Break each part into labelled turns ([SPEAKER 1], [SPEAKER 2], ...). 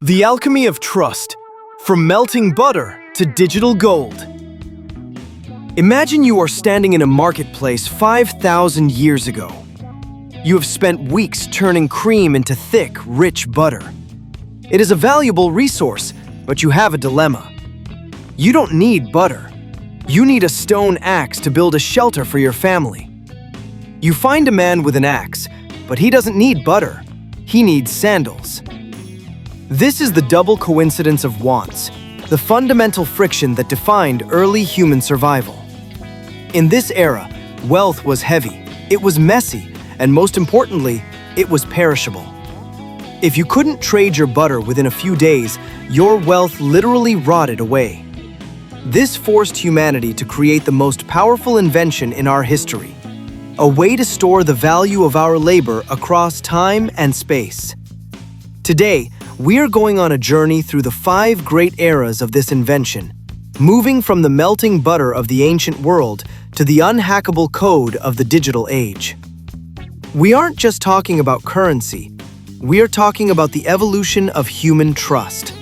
[SPEAKER 1] The alchemy of trust, from melting butter to digital gold. Imagine you are standing in a marketplace 5,000 years ago. You have spent weeks turning cream into thick, rich butter. It is a valuable resource, but you have a dilemma. You don't need butter. You need a stone axe to build a shelter for your family. You find a man with an axe, but he doesn't need butter. He needs sandals. This is the double coincidence of wants, the fundamental friction that defined early human survival. In this era, wealth was heavy, it was messy, and most importantly, it was perishable. If you couldn't trade your butter within a few days, your wealth literally rotted away. This forced humanity to create the most powerful invention in our history, a way to store the value of our labor across time and space. Today, we are going on a journey through the 5 great eras of this invention, moving from the melting butter of the ancient world to the unhackable code of the digital age. We aren't just talking about currency, we are talking about the evolution of human trust.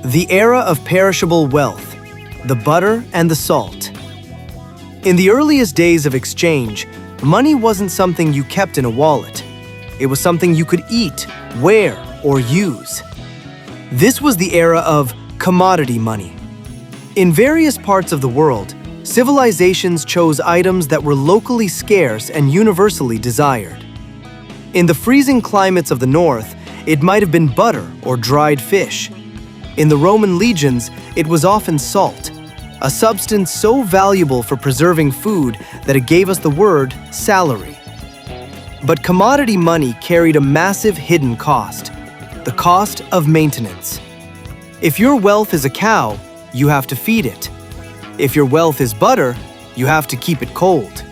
[SPEAKER 1] The era of perishable wealth, the butter and the salt. In the earliest days of exchange, money wasn't something you kept in a wallet. It was something you could eat, wear, or use. This was the era of commodity money. In various parts of the world, civilizations chose items that were locally scarce and universally desired. In the freezing climates of the north, it might have been butter or dried fish. In the Roman legions, it was often salt, a substance so valuable for preserving food that it gave us the word salary. But commodity money carried a massive hidden cost, the cost of maintenance. If your wealth is a cow, you have to feed it. If your wealth is butter, you have to keep it cold.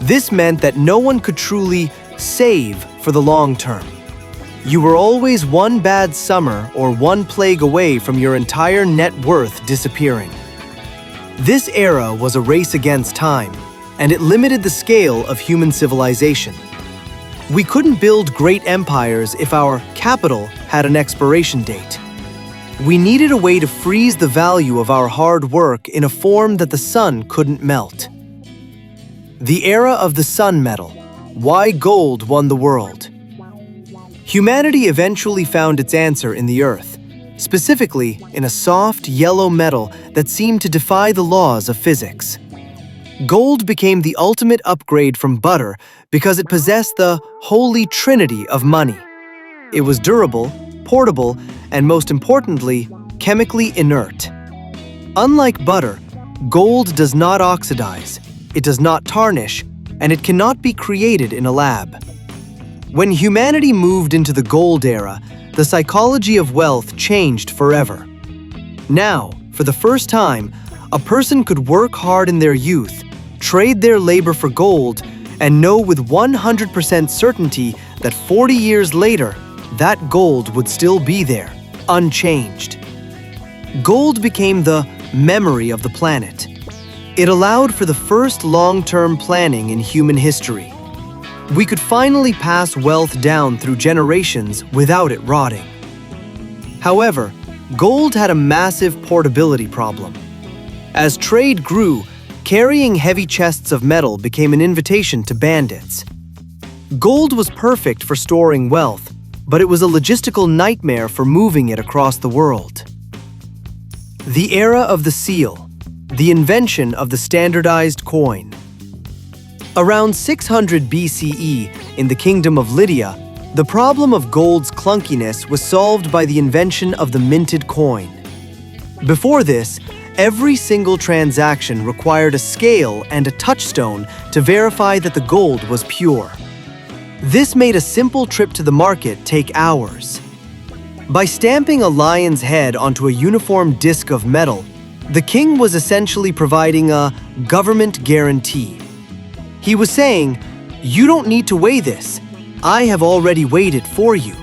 [SPEAKER 1] This meant that no one could truly save for the long term. You were always one bad summer or one plague away from your entire net worth disappearing. This era was a race against time, and it limited the scale of human civilization. We couldn't build great empires if our capital had an expiration date. We needed a way to freeze the value of our hard work in a form that the sun couldn't melt. The era of the sun metal. Why gold won the world. Humanity eventually found its answer in the earth, specifically in a soft yellow metal that seemed to defy the laws of physics. Gold became the ultimate upgrade from butter because it possessed the holy trinity of money. It was durable, portable, and most importantly, chemically inert. Unlike butter, gold does not oxidize, it does not tarnish, and it cannot be created in a lab. When humanity moved into the gold era, the psychology of wealth changed forever. Now, for the first time, a person could work hard in their youth, trade their labor for gold, and know with 100% certainty that 40 years later, that gold would still be there, unchanged. Gold became the memory of the planet. It allowed for the first long-term planning in human history. We could finally pass wealth down through generations without it rotting. However, gold had a massive portability problem. As trade grew, carrying heavy chests of metal became an invitation to bandits. Gold was perfect for storing wealth, but it was a logistical nightmare for moving it across the world. The era of the seal, the invention of the standardized coin. Around 600 BCE, in the Kingdom of Lydia, the problem of gold's clunkiness was solved by the invention of the minted coin. Before this, every single transaction required a scale and a touchstone to verify that the gold was pure. This made a simple trip to the market take hours. By stamping a lion's head onto a uniform disc of metal, the king was essentially providing a government guarantee. He was saying, "You don't need to weigh this. I have already weighed it for you."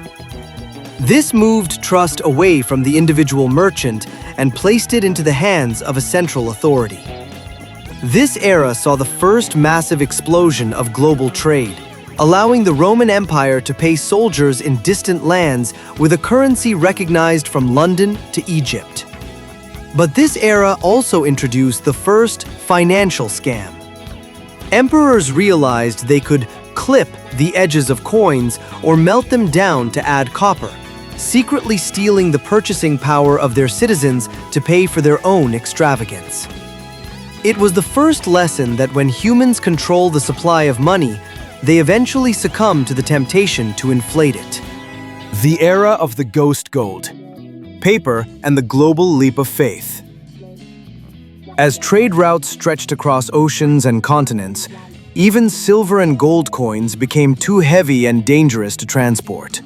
[SPEAKER 1] This moved trust away from the individual merchant and placed it into the hands of a central authority. This era saw the first massive explosion of global trade, allowing the Roman Empire to pay soldiers in distant lands with a currency recognized from London to Egypt. But this era also introduced the first financial scam. Emperors realized they could clip the edges of coins or melt them down to add copper, secretly stealing the purchasing power of their citizens to pay for their own extravagance. It was the first lesson that when humans control the supply of money, they eventually succumb to the temptation to inflate it. The era of the ghost gold, paper, and the global leap of faith. As trade routes stretched across oceans and continents, even silver and gold coins became too heavy and dangerous to transport.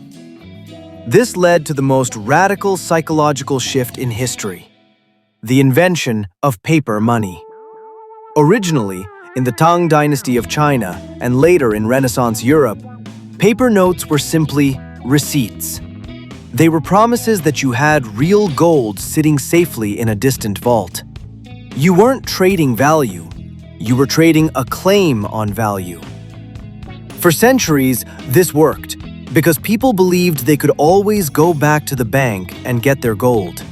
[SPEAKER 1] This led to the most radical psychological shift in history: the invention of paper money. Originally, in the Tang Dynasty of China and later in Renaissance Europe, paper notes were simply receipts. They were promises that you had real gold sitting safely in a distant vault. You weren't trading value, you were trading a claim on value. For centuries, this worked because people believed they could always go back to the bank and get their gold.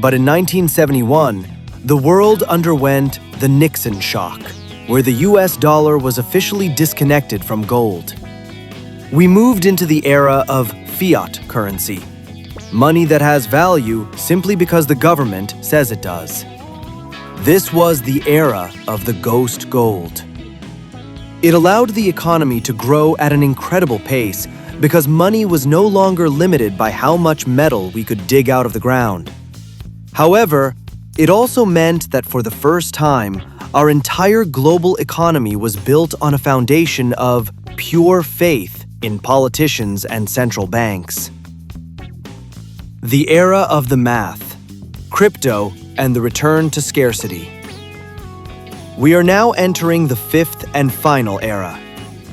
[SPEAKER 1] But in 1971, the world underwent the Nixon shock, where the US dollar was officially disconnected from gold. We moved into the era of fiat currency, money that has value simply because the government says it does. This was the era of the ghost gold. It allowed the economy to grow at an incredible pace because money was no longer limited by how much metal we could dig out of the ground. However, it also meant that for the first time, our entire global economy was built on a foundation of pure faith in politicians and central banks. The era of the math, crypto, and the return to scarcity. We are now entering the fifth and final era,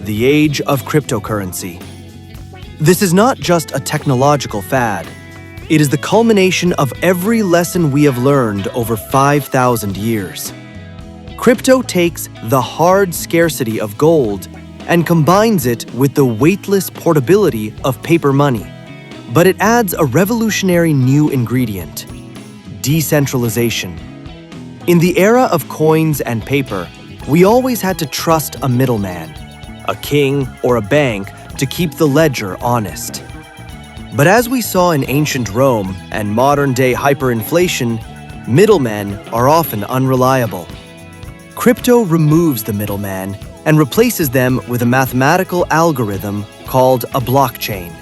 [SPEAKER 1] the age of cryptocurrency. This is not just a technological fad. It is the culmination of every lesson we have learned over 5,000 years. Crypto takes the hard scarcity of gold and combines it with the weightless portability of paper money. But it adds a revolutionary new ingredient: decentralization. In the era of coins and paper, we always had to trust a middleman, a king or a bank, to keep the ledger honest. But as we saw in ancient Rome and modern-day hyperinflation, middlemen are often unreliable. Crypto removes the middleman and replaces them with a mathematical algorithm called a blockchain.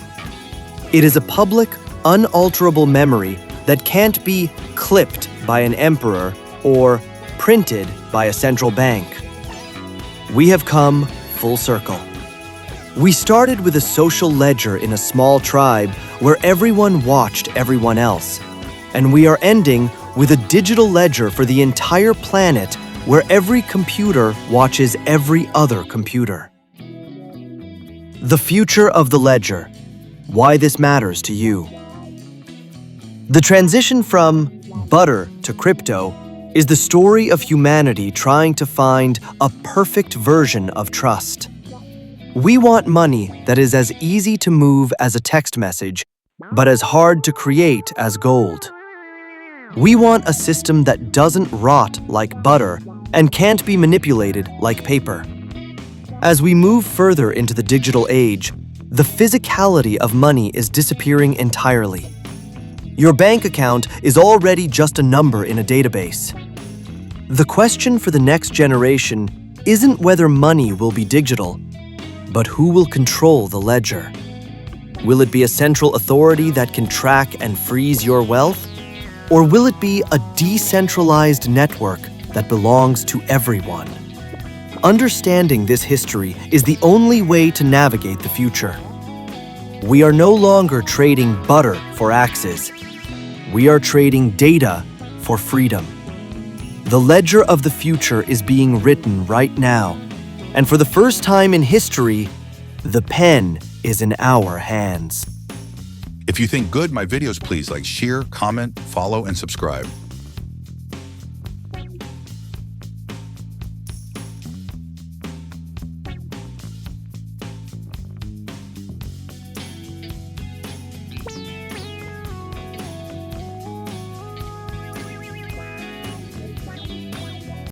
[SPEAKER 1] It is a public, unalterable memory that can't be clipped by an emperor or printed by a central bank. We have come full circle. We started with a social ledger in a small tribe where everyone watched everyone else, and we are ending with a digital ledger for the entire planet where every computer watches every other computer. The future of the ledger. Why this matters to you. The transition from butter to crypto is the story of humanity trying to find a perfect version of trust. We want money that is as easy to move as a text message, but as hard to create as gold. We want a system that doesn't rot like butter and can't be manipulated like paper. As we move further into the digital age, the physicality of money is disappearing entirely. Your bank account is already just a number in a database. The question for the next generation isn't whether money will be digital, but who will control the ledger? Will it be a central authority that can track and freeze your wealth? Or will it be a decentralized network that belongs to everyone? Understanding this history is the only way to navigate the future. We are no longer trading butter for axes. We are trading data for freedom. The ledger of the future is being written right now. And for the first time in history, the pen is in our hands.
[SPEAKER 2] If you think good my videos, please like, share, comment, follow, and subscribe.